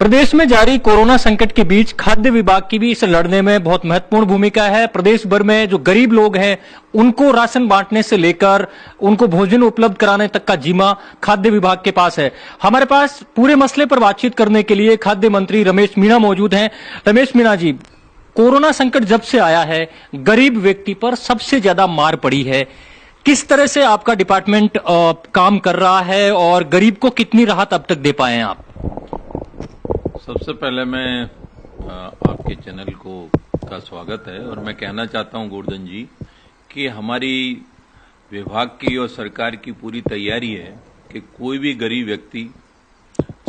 प्रदेश में जारी कोरोना संकट के बीच खाद्य विभाग की भी इस लड़ने में बहुत महत्वपूर्ण भूमिका है। प्रदेश भर में जो गरीब लोग हैं उनको राशन बांटने से लेकर उनको भोजन उपलब्ध कराने तक का जिम्मा खाद्य विभाग के पास है। हमारे पास पूरे मसले पर बातचीत करने के लिए खाद्य मंत्री रमेश मीणा मौजूद हैं। रमेश मीणा जी, कोरोना संकट जब से आया है गरीब व्यक्ति पर सबसे ज्यादा मार पड़ी है। किस तरह से आपका डिपार्टमेंट काम कर रहा है और गरीब को कितनी राहत अब तक दे पाए हैं आप? सबसे पहले मैं आपके चैनल का स्वागत है और मैं कहना चाहता हूं गोवर्धन जी कि हमारी विभाग की और सरकार की पूरी तैयारी है कि कोई भी गरीब व्यक्ति,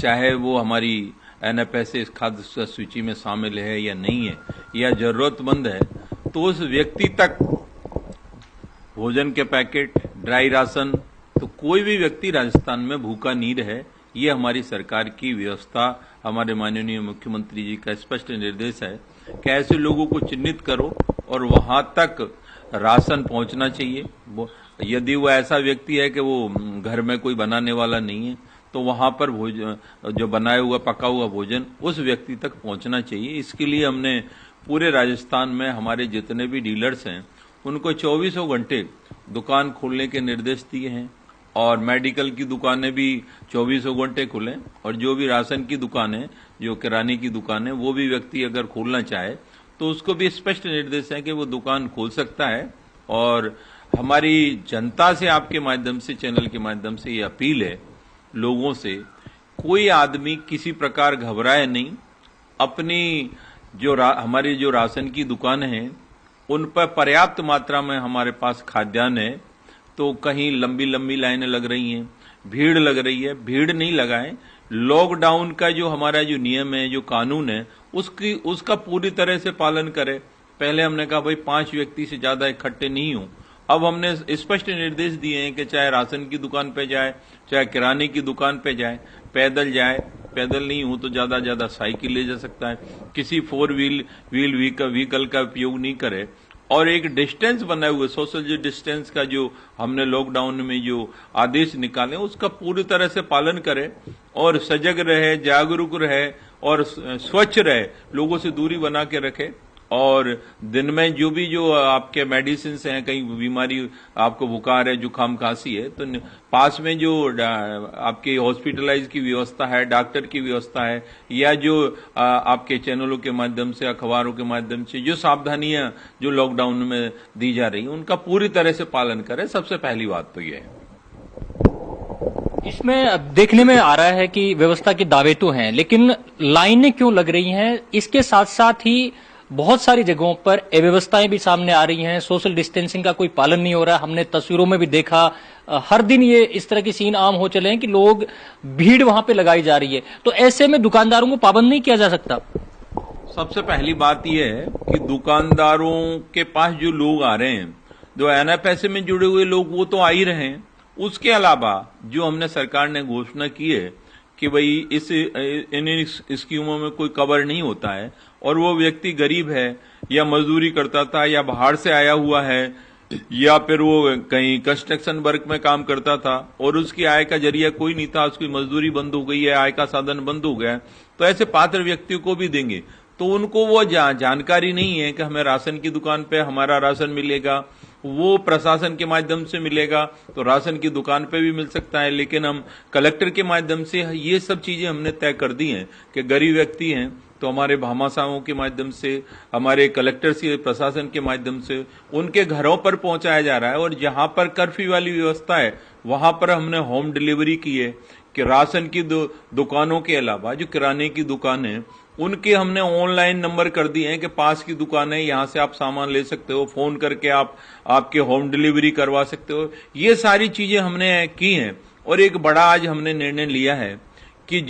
चाहे वो हमारी एनएफएसए खाद्य सूची में शामिल है या नहीं है या जरूरतमंद है, तो उस व्यक्ति तक भोजन के पैकेट, ड्राई राशन, तो कोई भी व्यक्ति राजस्थान में भूखा नहीं रहे। ये हमारी सरकार की व्यवस्था, हमारे माननीय मुख्यमंत्री जी का स्पष्ट निर्देश है कि ऐसे लोगों को चिन्हित करो और वहां तक राशन पहुंचना चाहिए। यदि वो ऐसा व्यक्ति है कि वो घर में कोई बनाने वाला नहीं है, तो वहां पर भोजन, जो बनाया हुआ पका हुआ भोजन उस व्यक्ति तक पहुंचना चाहिए। इसके लिए हमने पूरे राजस्थान में हमारे जितने भी डीलर्स हैं उनको 24 घंटे दुकान खोलने के निर्देश दिए हैं और मेडिकल की दुकानें भी 24 घंटे खुलें और जो भी राशन की दुकान है, जो किराने की दुकान है, वो भी व्यक्ति अगर खोलना चाहे तो उसको भी स्पष्ट निर्देश है कि वो दुकान खोल सकता है। और हमारी जनता से, आपके माध्यम से, चैनल के माध्यम से ये अपील है लोगों से, कोई आदमी किसी प्रकार घबराए नहीं। अपनी हमारी जो राशन की दुकान है उन पर पर्याप्त मात्रा में हमारे पास खाद्यान्न है, तो कहीं लंबी लंबी लाइनें लग रही हैं, भीड़ लग रही है, भीड़ नहीं लगाएं। लॉकडाउन का जो हमारा जो नियम है, जो कानून है, उसका पूरी तरह से पालन करें। पहले हमने कहा भाई 5 व्यक्ति से ज्यादा इकट्ठे नहीं हो। अब हमने स्पष्ट निर्देश दिए हैं कि चाहे राशन की दुकान पे जाए, चाहे किराने की दुकान पे जाए, जाए, पैदल नहीं हो तो ज्यादा साइकिल ले जा सकता है, किसी 4 व्हील व्हीकल का उपयोग नहीं करे और एक डिस्टेंस बनाए हुए, सोशल जो डिस्टेंस का जो हमने लॉकडाउन में जो आदेश निकाले उसका पूरी तरह से पालन करे और सजग रहे, जागरूक रहे और स्वच्छ रहे, लोगों से दूरी बना के रखे। और दिन में जो आपके मेडिसिन हैं, कहीं बीमारी, आपको बुखार है, जुकाम, खांसी है, तो पास में जो आपके हॉस्पिटलाइज की व्यवस्था है, डॉक्टर की व्यवस्था है, या जो आपके चैनलों के माध्यम से, अखबारों के माध्यम से जो सावधानियां जो लॉकडाउन में दी जा रही हैं उनका पूरी तरह से पालन करें। सबसे पहली बात तो यह है। इसमें देखने में आ रहा है कि व्यवस्था के दावे तो हैं, लेकिन लाइनें क्यों लग रही हैं? इसके साथ साथ ही बहुत सारी जगहों पर अव्यवस्थाएं भी सामने आ रही हैं, सोशल डिस्टेंसिंग का कोई पालन नहीं हो रहा है। हमने तस्वीरों में भी देखा, हर दिन ये इस तरह के सीन आम हो चले हैं कि लोग, भीड़ वहां पे लगाई जा रही है। तो ऐसे में दुकानदारों को पाबंद नहीं किया जा सकता? सबसे पहली बात यह है कि दुकानदारों के पास जो लोग आ रहे हैं, जो एनएफएसए में जुड़े हुए लोग, वो तो आ ही रहे हैं। उसके अलावा जो हमने सरकार ने घोषणा की है कि भाई इन स्कीमों में कोई कवर नहीं होता है और वो व्यक्ति गरीब है या मजदूरी करता था या बाहर से आया हुआ है या फिर वो कहीं कंस्ट्रक्शन वर्क में काम करता था और उसकी आय का जरिया कोई नहीं था, उसकी मजदूरी बंद हो गई है, आय का साधन बंद हो गया, तो ऐसे पात्र व्यक्तियों को भी देंगे। तो उनको वो जानकारी नहीं है कि हमें राशन की दुकान पे हमारा राशन मिलेगा, वो प्रशासन के माध्यम से मिलेगा, तो राशन की दुकान पे भी मिल सकता है। लेकिन हम कलेक्टर के माध्यम से ये सब चीजें हमने तय कर दी हैं कि गरीब व्यक्ति हैं तो हमारे भामाशाहों के माध्यम से, हमारे कलेक्टर से, प्रशासन के माध्यम से उनके घरों पर पहुंचाया जा रहा है। और जहां पर कर्फ्यू वाली व्यवस्था है वहां पर हमने होम डिलीवरी की है कि राशन की दुकानों के अलावा जो किराने की दुकान है उनके हमने ऑनलाइन नंबर कर दिए हैं कि पास की दुकान है, यहां से आप सामान ले सकते हो, फोन करके आपके होम डिलीवरी करवा सकते हो। ये सारी चीजें हमने की हैं। और एक बड़ा आज हमने निर्णय लिया है कि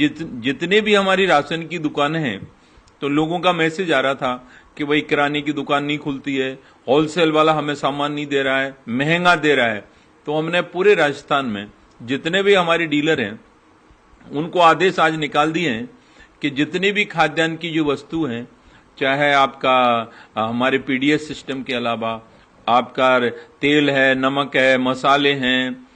जितने भी हमारी राशन की दुकानें हैं, तो लोगों का मैसेज आ रहा था कि भाई किराने की दुकान नहीं खुलती है, होलसेल वाला हमें सामान नहीं दे रहा है, महंगा दे रहा है। तो हमने पूरे राजस्थान में जितने भी हमारे डीलर हैं उनको आदेश आज निकाल दिए हैं कि जितनी भी खाद्यान्न की जो वस्तु हैं, चाहे आपका हमारे पीडीएस सिस्टम के अलावा आपका तेल है, नमक है, मसाले हैं,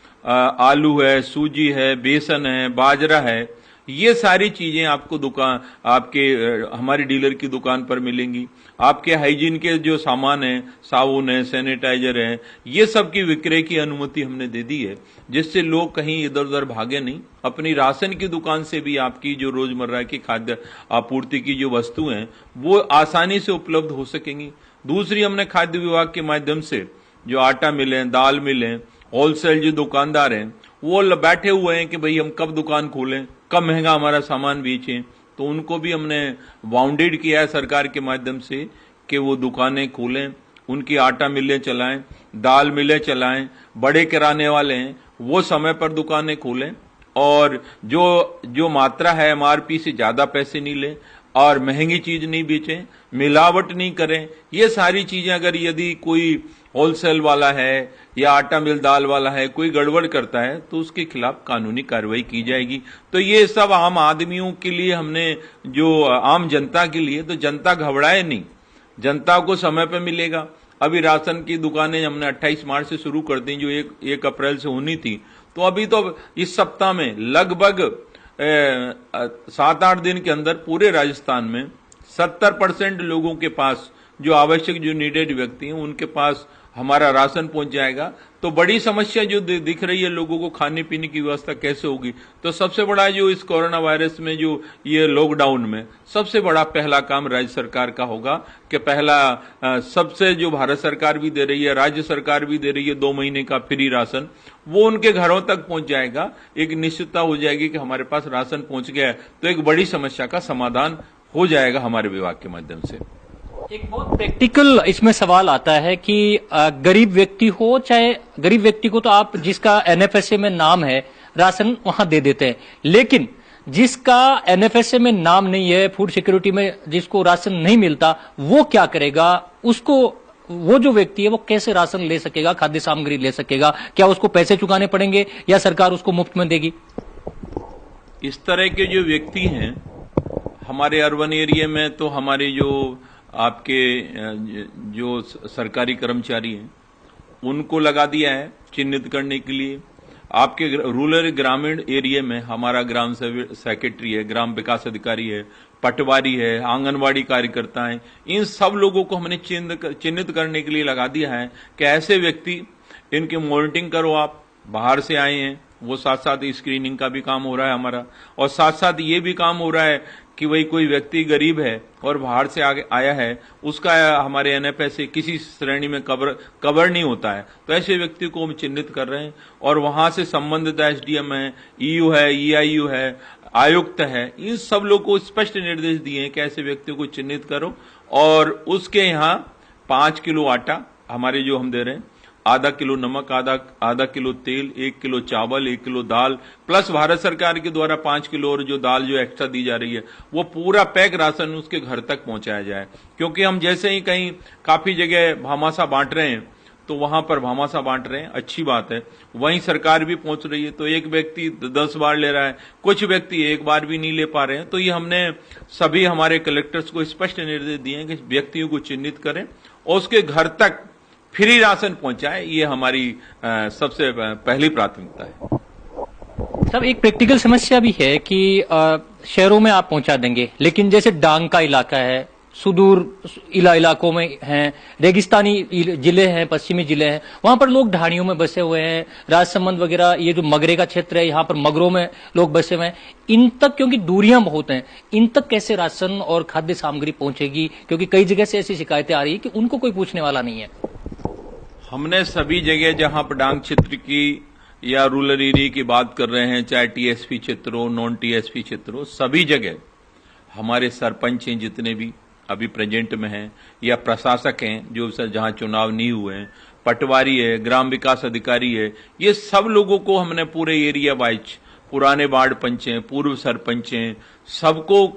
आलू है, सूजी है, बेसन है, बाजरा है, ये सारी चीजें आपको दुकान आपके हमारी डीलर की दुकान पर मिलेंगी। आपके हाइजीन के जो सामान है, साबुन है, सैनिटाइजर है, ये सब की विक्रय की अनुमति हमने दे दी है, जिससे लोग कहीं इधर उधर भागे नहीं। अपनी राशन की दुकान से भी आपकी जो रोजमर्रा की खाद्य आपूर्ति की जो वस्तुएं हैं वो आसानी से उपलब्ध हो सकेंगी। दूसरी, हमने खाद्य विभाग के माध्यम से जो आटा मिल है, दाल मिल है, होलसेल जो दुकानदार हैं वो बैठे हुए हैं कि भाई हम कब दुकान खोलें, कब महंगा हमारा सामान बेचें, तो उनको भी हमने बाउंडेड किया है सरकार के माध्यम से कि वो दुकानें खोलें, उनकी आटा मिलें चलाएं, दाल मिलें चलाएं। बड़े किराने वाले हैं वो समय पर दुकानें खोलें और जो मात्रा है एमआरपी से ज्यादा पैसे नहीं लें और महंगी चीज नहीं बेचें, मिलावट नहीं करें। ये सारी चीजें अगर यदि कोई होलसेल वाला है या आटा मिल दाल वाला है कोई गड़बड़ करता है तो उसके खिलाफ कानूनी कार्रवाई की जाएगी। तो ये सब आम आदमियों के लिए हमने जो आम जनता के लिए, तो जनता घबराए नहीं, जनता को समय पे मिलेगा। अभी राशन की दुकानें हमने 28 मार्च से शुरू कर दी जो 1 अप्रैल से होनी थी, तो अभी तो इस सप्ताह में लगभग 7-8 दिन के अंदर पूरे राजस्थान में 70% लोगों के पास जो आवश्यक जो नीडेड व्यक्ति हैं उनके पास हमारा राशन पहुंच जाएगा। तो बड़ी समस्या जो दिख रही है लोगों को, खाने पीने की व्यवस्था कैसे होगी, तो सबसे बड़ा जो इस कोरोना वायरस में जो ये लॉकडाउन में सबसे बड़ा पहला काम राज्य सरकार का होगा कि पहला सबसे जो भारत सरकार भी दे रही है, राज्य सरकार भी दे रही है 2 महीने का फ्री राशन, वो उनके घरों तक पहुंच जाएगा। एक निश्चितता हो जाएगी कि हमारे पास राशन पहुंच गया है, तो एक बड़ी समस्या का समाधान हो जाएगा हमारे विभाग के माध्यम से। एक बहुत प्रैक्टिकल इसमें सवाल आता है कि गरीब व्यक्ति हो चाहे गरीब व्यक्ति को तो आप जिसका एनएफएसए में नाम है राशन वहां दे देते हैं, लेकिन जिसका एनएफएसए में नाम नहीं है, फूड सिक्योरिटी में जिसको राशन नहीं मिलता, वो क्या करेगा? उसको वो जो व्यक्ति है वो कैसे राशन ले सकेगा, खाद्य सामग्री ले सकेगा? क्या उसको पैसे चुकाने पड़ेंगे या सरकार उसको मुफ्त में देगी? इस तरह के जो व्यक्ति हैं हमारे अर्बन एरिया में, तो हमारे जो आपके जो सरकारी कर्मचारी हैं उनको लगा दिया है चिन्हित करने के लिए। आपके रूरल ग्रामीण एरिया में हमारा ग्राम सेक्रेटरी है, ग्राम विकास अधिकारी है, पटवारी है, आंगनवाड़ी कार्यकर्ता है, इन सब लोगों को हमने चिन्हित करने के लिए लगा दिया है कि ऐसे व्यक्ति, इनकी मॉनिटरिंग करो। आप बाहर से आए हैं, वो साथ साथ स्क्रीनिंग का भी काम हो रहा है हमारा, और साथ साथ ये भी काम हो रहा है कि वही कोई व्यक्ति गरीब है और बाहर से आगे आया है, उसका हमारे एनएफएसए किसी श्रेणी में कवर नहीं होता है, तो ऐसे व्यक्ति को हम चिन्हित कर रहे हैं और वहां से संबंधित एसडीएम है, ईयू है, ईआईयू है, आयुक्त है, इन सब लोग को स्पष्ट निर्देश दिए हैं कि ऐसे व्यक्ति को चिन्हित करो और उसके यहाँ 5 किलो आटा हमारे जो हम दे रहे हैं, आधा किलो नमक, आधा किलो तेल, 1 किलो चावल, 1 किलो दाल, प्लस भारत सरकार के द्वारा 5 किलो और जो दाल जो एक्स्ट्रा दी जा रही है वो पूरा पैक राशन उसके घर तक पहुंचाया जाए। क्योंकि हम जैसे ही कहीं काफी जगह भामासा बांट रहे हैं तो वहां पर भामासा बांट रहे हैं, अच्छी बात है, वहीं सरकार भी पहुंच रही है, तो एक व्यक्ति 10 बार ले रहा है, कुछ व्यक्ति 1 बार भी नहीं ले पा रहे हैं। तो ये हमने सभी हमारे कलेक्टर्स को स्पष्ट निर्देश दिए हैं कि व्यक्तियों को चिन्हित करें और उसके घर तक फ्री राशन पहुंचाए, ये हमारी सबसे पहली प्राथमिकता है। सब एक प्रैक्टिकल समस्या भी है कि शहरों में आप पहुंचा देंगे, लेकिन जैसे डांग का इलाका है, सुदूर इलाकों में हैं, रेगिस्तानी जिले हैं, पश्चिमी जिले हैं, वहां पर लोग ढाणियों में बसे हुए हैं, राजसमंद वगैरह, ये जो मगरे का क्षेत्र है यहाँ पर मगरों में लोग बसे हुए हैं, इन तक क्योंकि दूरियां बहुत हैं, इन तक कैसे राशन और खाद्य सामग्री पहुंचेगी? क्योंकि कई जगह से ऐसी शिकायतें आ रही है कि उनको कोई पूछने वाला नहीं है। हमने सभी जगह जहां पर डांग क्षेत्र की या रूरल एरिया की बात कर रहे हैं, चाहे टीएसपी क्षेत्र हो, नॉन टीएसपी क्षेत्र हो, सभी जगह हमारे सरपंच हैं जितने भी अभी प्रेजेंट में हैं या प्रशासक हैं जो जहां चुनाव नहीं हुए हैं, पटवारी है, ग्राम विकास अधिकारी है, ये सब लोगों को हमने पूरे एरिया वाइज, पुराने वार्ड पंच हैं, पूर्व सरपंच हैं, सबको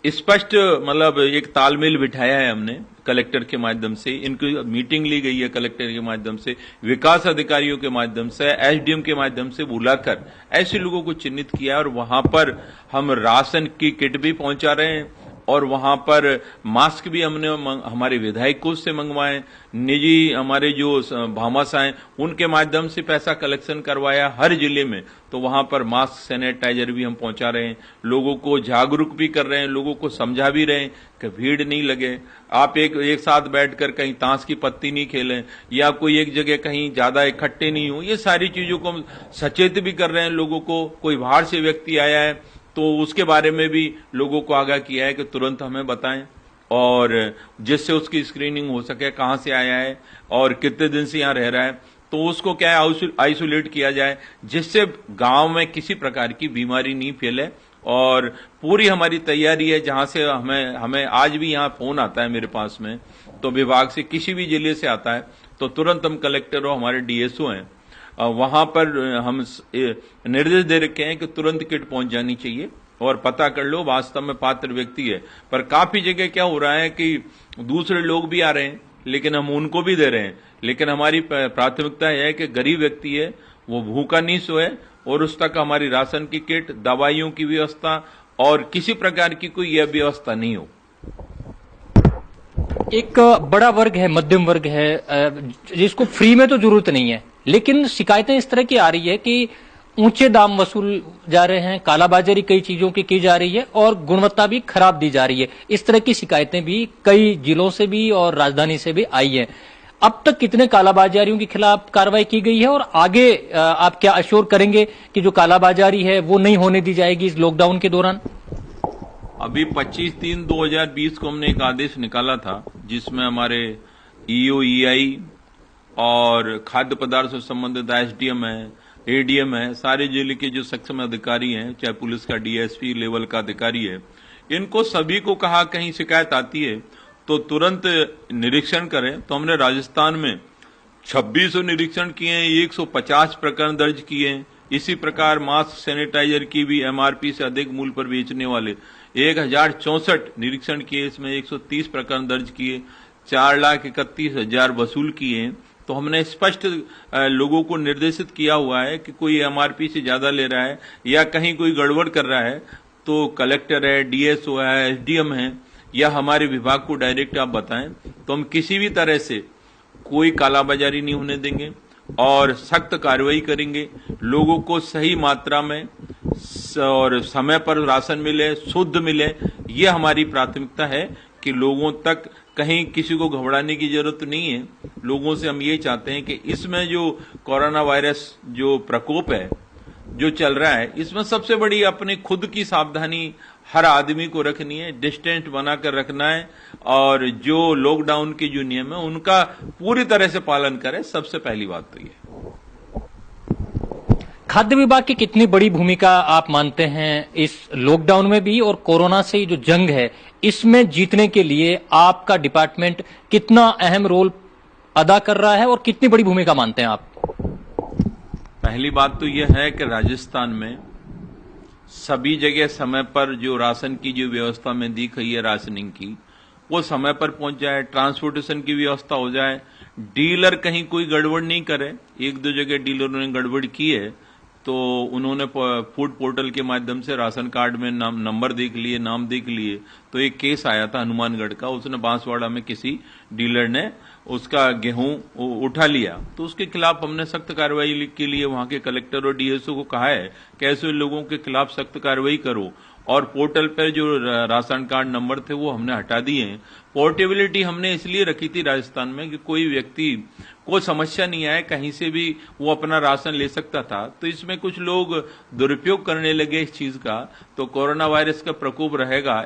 स्पष्ट मतलब एक तालमेल बिठाया है हमने कलेक्टर के माध्यम से, इनकी मीटिंग ली गई है कलेक्टर के माध्यम से, विकास अधिकारियों के माध्यम से, एसडीएम के माध्यम से बुलाकर ऐसे लोगों को चिन्हित किया और वहां पर हम राशन की किट भी पहुंचा रहे हैं, और वहां पर मास्क भी हमने हमारे विधायक कोष से मंगवाए, निजी हमारे जो भामाशाह हैं उनके माध्यम से पैसा कलेक्शन करवाया हर जिले में। तो वहां पर मास्क सैनिटाइजर भी हम पहुंचा रहे हैं, लोगों को जागरूक भी कर रहे हैं, लोगों को समझा भी रहे हैं कि भीड़ नहीं लगे, आप एक साथ बैठकर कहीं ताश की पत्ती नहीं खेलें या कोई एक जगह कहीं ज्यादा इकट्ठे नहीं हो। ये सारी चीजों को हम सचेत भी कर रहे हैं लोगों को। कोई बाहर से व्यक्ति आया है तो उसके बारे में भी लोगों को आगाह किया है कि तुरंत हमें बताएं, और जिससे उसकी स्क्रीनिंग हो सके, कहां से आया है और कितने दिन से यहां रह रहा है, तो उसको क्या है आइसोलेट किया जाए, जिससे गांव में किसी प्रकार की बीमारी नहीं फैले। और पूरी हमारी तैयारी है, जहां से हमें आज भी यहां फोन आता है मेरे पास में, तो विभाग से किसी भी जिले से आता है तो तुरंत हम कलेक्टर और हमारे डीएसओ हैं वहां पर हम निर्देश दे रखे हैं कि तुरंत किट पहुंच जानी चाहिए और पता कर लो वास्तव में पात्र व्यक्ति है। पर काफी जगह क्या हो रहा है कि दूसरे लोग भी आ रहे हैं लेकिन हम उनको भी दे रहे हैं, लेकिन हमारी प्राथमिकता यह है कि गरीब व्यक्ति है वो भूखा नहीं सोए और उस तक हमारी राशन की किट, दवाइयों की व्यवस्था और किसी प्रकार की कोई यह व्यवस्था नहीं हो। एक बड़ा वर्ग है, मध्यम वर्ग है, जिसको फ्री में तो जरूरत नहीं है, लेकिन शिकायतें इस तरह की आ रही है कि ऊंचे दाम वसूल जा रहे हैं, कालाबाजारी कई चीजों की जा रही है और गुणवत्ता भी खराब दी जा रही है। इस तरह की शिकायतें भी कई जिलों से भी और राजधानी से भी आई है। अब तक कितने कालाबाजारियों के खिलाफ कार्रवाई की गई है और आगे आप क्या अश्योर करेंगे कि जो कालाबाजारी है वो नहीं होने दी जाएगी इस लॉकडाउन के दौरान? अभी 25/3/2020 को हमने एक आदेश निकाला था जिसमें हमारे ईओ, ईआई और खाद्य पदार्थ से संबंधित एसडीएम है, एडीएम है, सारे जिले के जो सक्षम अधिकारी हैं, चाहे पुलिस का डीएसपी लेवल का अधिकारी है, इनको सभी को कहा कहीं शिकायत आती है तो तुरंत निरीक्षण करें। तो हमने राजस्थान में 2600 निरीक्षण किए हैं, 150 प्रकरण दर्ज किए हैं। इसी प्रकार मास्क सैनिटाइजर की भी एमआरपी से अधिक मूल्य पर बेचने वाले 1064 निरीक्षण किए, इसमें 130 प्रकरण दर्ज किए, 4,31,000 वसूल किए। तो हमने स्पष्ट लोगों को निर्देशित किया हुआ है कि कोई एमआरपी से ज्यादा ले रहा है या कहीं कोई गड़बड़ कर रहा है तो कलेक्टर है, डीएसओ है, एसडीएम है या हमारे विभाग को डायरेक्ट आप बताएं, तो हम किसी भी तरह से कोई कालाबाजारी नहीं होने देंगे और सख्त कार्रवाई करेंगे। लोगों को सही मात्रा में और समय पर राशन मिले, शुद्ध मिले, ये हमारी प्राथमिकता है कि लोगों तक कहीं किसी को घबराने की जरूरत नहीं है। लोगों से हम ये चाहते हैं कि इसमें जो कोरोना वायरस जो प्रकोप है जो चल रहा है, इसमें सबसे बड़ी अपनी खुद की सावधानी हर आदमी को रखनी है, डिस्टेंस बनाकर रखना है और जो लॉकडाउन के जो नियम है उनका पूरी तरह से पालन करें। सबसे पहली बात तो ये। खाद्य विभाग की कितनी बड़ी भूमिका आप मानते हैं इस लॉकडाउन में भी और कोरोना से जो जंग है इसमें जीतने के लिए आपका डिपार्टमेंट कितना अहम रोल अदा कर रहा है और कितनी बड़ी भूमिका मानते हैं आप? पहली बात तो यह है कि राजस्थान में सभी जगह समय पर जो राशन की जो व्यवस्था में दी गई है राशनिंग की, वो समय पर पहुंच जाए, ट्रांसपोर्टेशन की व्यवस्था हो जाए, डीलर कहीं कोई गड़बड़ नहीं करे। 1-2 जगह डीलरों ने गड़बड़ की है तो उन्होंने फूड पोर्टल के माध्यम से राशन कार्ड में नंबर देख लिए, नाम देख लिए। तो एक केस आया था हनुमानगढ़ का, उसने बांसवाड़ा में किसी डीलर ने उसका गेहूं उठा लिया, तो उसके खिलाफ हमने सख्त कार्रवाई के लिए वहां के कलेक्टर और डीएसओ को कहा है कि ऐसे लोगों के खिलाफ सख्त कार्रवाई करो। और पोर्टल पर जो राशन कार्ड नंबर थे वो हमने हटा दिए हैं। पोर्टेबिलिटी हमने इसलिए रखी थी राजस्थान में कि कोई व्यक्ति को समस्या नहीं आए, कहीं से भी वो अपना राशन ले सकता था। तो इसमें कुछ लोग दुरुपयोग करने लगे इस चीज का, तो कोरोना वायरस का प्रकोप रहेगा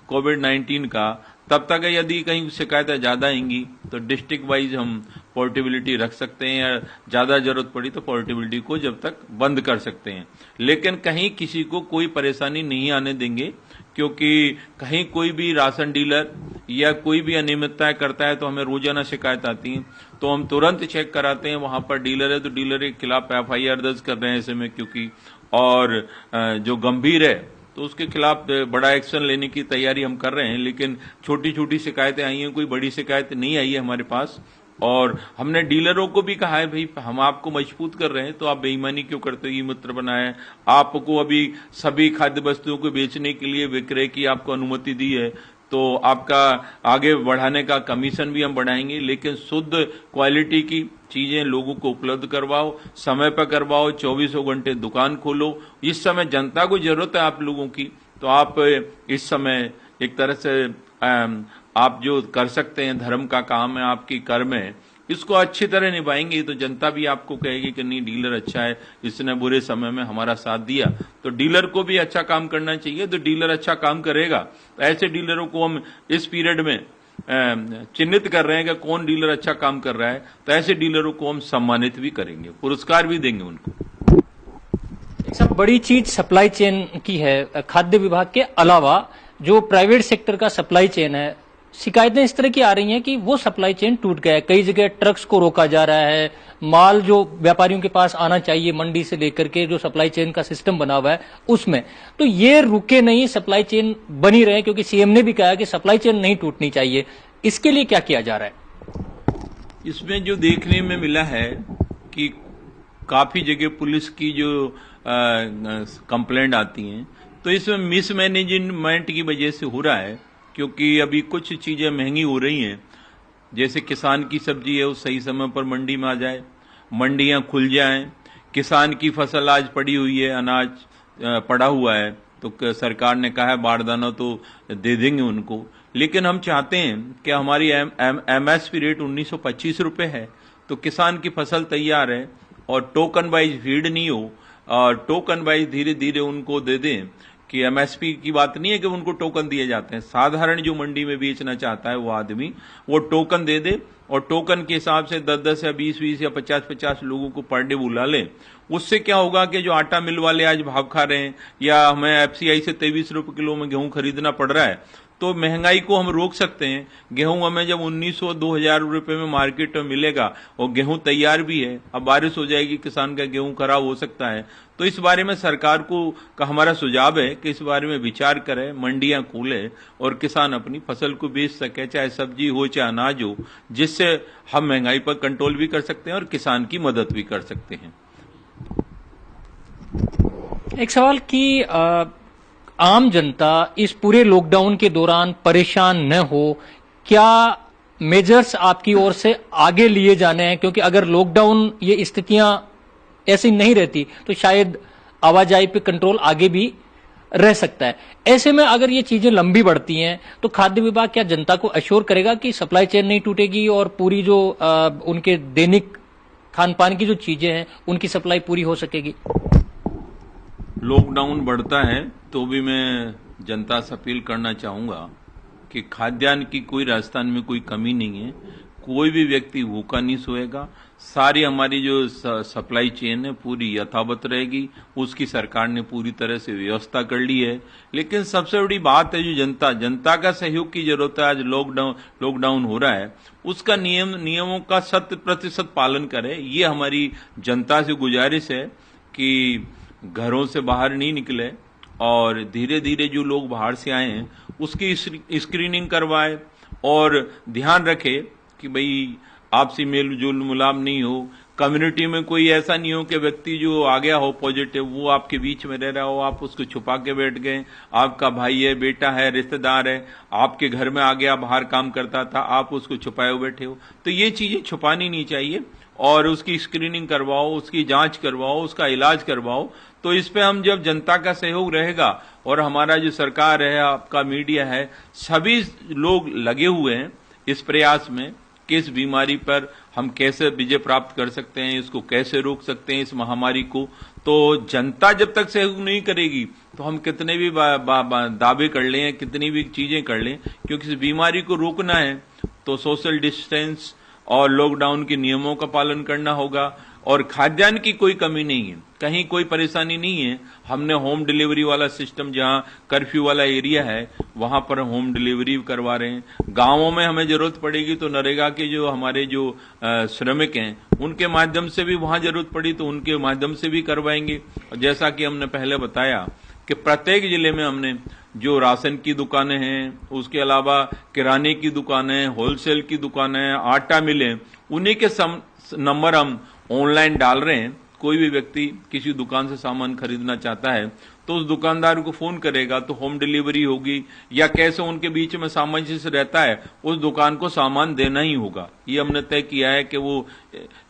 कोविड-19 का, तब तक यदि कहीं शिकायतें ज्यादा आएंगी तो डिस्ट्रिक्ट वाइज हम पोर्टेबिलिटी रख सकते हैं या ज्यादा जरूरत पड़ी तो पोर्टेबिलिटी को जब तक बंद कर सकते हैं। लेकिन कहीं किसी को कोई परेशानी नहीं आने देंगे, क्योंकि कहीं कोई भी राशन डीलर या कोई भी अनियमितताएं करता है तो हमें रोजाना शिकायत आती है, तो हम तुरंत चेक कराते हैं। वहां पर डीलर है तो डीलर के खिलाफ एफआईआर दर्ज कर रहे हैं ऐसे में, क्योंकि और जो गंभीर है तो उसके खिलाफ बड़ा एक्शन लेने की तैयारी हम कर रहे हैं। लेकिन छोटी छोटी शिकायतें आई हैं, कोई बड़ी शिकायत नहीं आई है हमारे पास। और हमने डीलरों को भी कहा है, भाई हम आपको मजबूत कर रहे हैं तो आप बेईमानी क्यों करते हो, ई मित्र बनाए, आपको अभी सभी खाद्य वस्तुओं को बेचने के लिए विक्रय की आपको अनुमति दी है, तो आपका आगे बढ़ाने का कमीशन भी हम बढ़ाएंगे, लेकिन शुद्ध क्वालिटी की चीजें लोगों को उपलब्ध करवाओ, समय पर करवाओ, 24 घंटे दुकान खोलो। इस समय जनता को जरूरत है आप लोगों की, तो आप इस समय एक तरह से आप जो कर सकते हैं, धर्म का काम है, आपकी कर्म है, इसको अच्छी तरह निभाएंगे तो जनता भी आपको कहेगी कि नहीं डीलर अच्छा है, इसने बुरे समय में हमारा साथ दिया। तो डीलर को भी अच्छा काम करना चाहिए, तो डीलर अच्छा काम करेगा तो ऐसे डीलरों को हम इस पीरियड में चिन्हित कर रहे हैं कि कौन डीलर अच्छा काम कर रहा है, तो ऐसे डीलरों को हम सम्मानित भी करेंगे, पुरस्कार भी देंगे उनको। सब बड़ी चीज सप्लाई चेन की है। खाद्य विभाग के अलावा जो प्राइवेट सेक्टर का सप्लाई चेन है, शिकायतें इस तरह की आ रही हैं कि वो सप्लाई चेन टूट गया है। कई जगह ट्रक्स को रोका जा रहा है, माल जो व्यापारियों के पास आना चाहिए मंडी से लेकर के जो सप्लाई चेन का सिस्टम बना हुआ है उसमें, तो ये रुके नहीं, सप्लाई चेन बनी रहे, क्योंकि सीएम ने भी कहा कि सप्लाई चेन नहीं टूटनी चाहिए। इसके लिए क्या किया जा रहा है? इसमें जो देखने में मिला है कि काफी जगह पुलिस की जो कंप्लेंट आती हैं, तो इसमें मिसमैनेजमेंट की वजह से हो रहा है, क्योंकि अभी कुछ चीजें महंगी हो रही हैं। जैसे किसान की सब्जी है वो सही समय पर मंडी में आ जाए, मंडियां खुल जाएं, किसान की फसल आज पड़ी हुई है, अनाज पड़ा हुआ है, तो सरकार ने कहा है बारदाना तो दे देंगे उनको, लेकिन हम चाहते हैं कि हमारी एमएसपी रेट 1925 रुपए है, तो किसान की फसल तैयार है और टोकन वाइज भीड़ नहीं हो, और टोकन वाइज धीरे धीरे उनको दे दें कि एमएसपी की बात नहीं है कि उनको टोकन दिए जाते हैं। साधारण जो मंडी में बेचना चाहता है वो आदमी वो टोकन दे दे, और टोकन के हिसाब से 10-10 या 20-20 या 50-50 लोगों को पर डे बुला ले। उससे क्या होगा कि जो आटा मिल वाले आज भाव खा रहे हैं, या हमें एफसीआई से 23 रुपए किलो में गेहूं खरीदना पड़ रहा है, तो महंगाई को हम रोक सकते हैं। गेहूं हमें जब 1900-2000 रुपए में मार्केट में मिलेगा और गेहूं तैयार भी है, अब बारिश हो जाएगी, किसान का गेहूं खराब हो सकता है, तो इस बारे में सरकार को का हमारा सुझाव है कि इस बारे में विचार करें, मंडियां खोले और किसान अपनी फसल को बेच सके, चाहे सब्जी हो चाहे अनाज हो, जिससे हम महंगाई पर कंट्रोल भी कर सकते हैं और किसान की मदद भी कर सकते हैं। एक सवाल कि आम जनता इस पूरे लॉकडाउन के दौरान परेशान न हो, क्या मेजर्स आपकी ओर से आगे लिए जाने हैं? क्योंकि अगर लॉकडाउन ये स्थितियां ऐसी नहीं रहती तो शायद आवाजाही पे कंट्रोल आगे भी रह सकता है। ऐसे में अगर ये चीजें लंबी बढ़ती हैं तो खाद्य विभाग क्या जनता को अश्योर करेगा कि सप्लाई चेन नहीं टूटेगी और पूरी जो उनके दैनिक खान पान की जो चीजें हैं उनकी सप्लाई पूरी हो सकेगी? लॉकडाउन बढ़ता है तो भी मैं जनता से अपील करना चाहूंगा कि खाद्यान्न की कोई राजस्थान में कोई कमी नहीं है, कोई भी व्यक्ति भूखा नहीं सोएगा, सारी हमारी जो सप्लाई चेन है पूरी यथावत रहेगी, उसकी सरकार ने पूरी तरह से व्यवस्था कर ली है। लेकिन सबसे बड़ी बात है जो जनता का सहयोग की जरूरत है। आज लॉकडाउन हो रहा है, उसका नियमों का 100% पालन करे, ये हमारी जनता से गुजारिश है कि घरों से बाहर नहीं निकले और धीरे धीरे जो लोग बाहर से आए हैं उसकी स्क्रीनिंग करवाए और ध्यान रखे कि भाई आपसी मेल जोल मुलाम नहीं हो, कम्युनिटी में कोई ऐसा नहीं हो कि व्यक्ति जो आ गया हो पॉजिटिव वो आपके बीच में रह रहा हो, आप उसको छुपा के बैठ गए, आपका भाई है, बेटा है, रिश्तेदार है, आपके घर में आ गया, बाहर काम करता था, आप उसको छुपाए हुए बैठे हो, तो ये चीजें छुपानी नहीं चाहिए और उसकी स्क्रीनिंग करवाओ, उसकी जांच करवाओ, उसका इलाज करवाओ। तो इस पे हम जब जनता का सहयोग रहेगा और हमारा जो सरकार है, आपका मीडिया है, सभी लोग लगे हुए हैं इस प्रयास में कि इस बीमारी पर हम कैसे विजय प्राप्त कर सकते हैं, इसको कैसे रोक सकते हैं, इस महामारी को। तो जनता जब तक सहयोग नहीं करेगी तो हम कितने भी दावे कर लें, कितनी भी चीजें कर लें, क्योंकि इस बीमारी को रोकना है तो सोशल डिस्टेंस और लॉकडाउन के नियमों का पालन करना होगा। और खाद्यान्न की कोई कमी नहीं है, कहीं कोई परेशानी नहीं है। हमने होम डिलीवरी वाला सिस्टम, जहां कर्फ्यू वाला एरिया है वहां पर होम डिलीवरी करवा रहे हैं। गांवों में हमें जरूरत पड़ेगी तो नरेगा के जो हमारे जो श्रमिक हैं उनके माध्यम से भी, वहां जरूरत पड़ी तो उनके माध्यम से भी करवाएंगे। और जैसा कि हमने पहले बताया कि प्रत्येक जिले में हमने जो राशन की दुकानें हैं, उसके अलावा किराने की दुकानें, होलसेल की दुकानें, आटा मिलें, उन्हीं के नंबर हम ऑनलाइन डाल रहे हैं। कोई भी व्यक्ति किसी दुकान से सामान खरीदना चाहता है तो उस दुकानदार को फोन करेगा तो होम डिलीवरी होगी, या कैसे उनके बीच में सामंजस्य रहता है, उस दुकान को सामान देना ही होगा। ये हमने तय किया है कि वो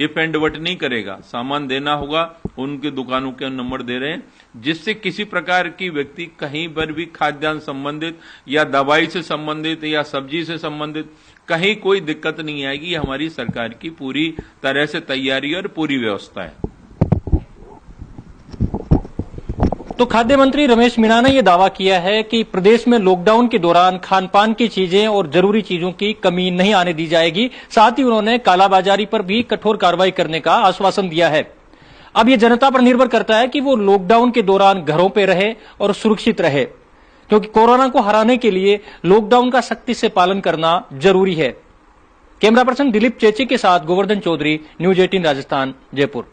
इफ एंड बट नहीं करेगा, सामान देना होगा। उनकी दुकानों के नंबर दे रहे हैं, जिससे किसी प्रकार की व्यक्ति कहीं पर भी खाद्यान्न संबंधित या दवाई से संबंधित या सब्जी से संबंधित कहीं कोई दिक्कत नहीं आएगी। ये हमारी सरकार की पूरी तरह से तैयारी और पूरी व्यवस्था है। तो खाद्य मंत्री रमेश मीणा ने यह दावा किया है कि प्रदेश में लॉकडाउन के दौरान खान पान की चीजें और जरूरी चीजों की कमी नहीं आने दी जाएगी। साथ ही उन्होंने कालाबाजारी पर भी कठोर कार्रवाई करने का आश्वासन दिया है। अब यह जनता पर निर्भर करता है कि वो लॉकडाउन के दौरान घरों पर रहे और सुरक्षित रहे, क्योंकि कोरोना को हराने के लिए लॉकडाउन का सख्ती से पालन करना जरूरी है। कैमरा पर्सन दिलीप चेची के साथ गोवर्धन चौधरी, न्यूज 18 राजस्थान, जयपुर।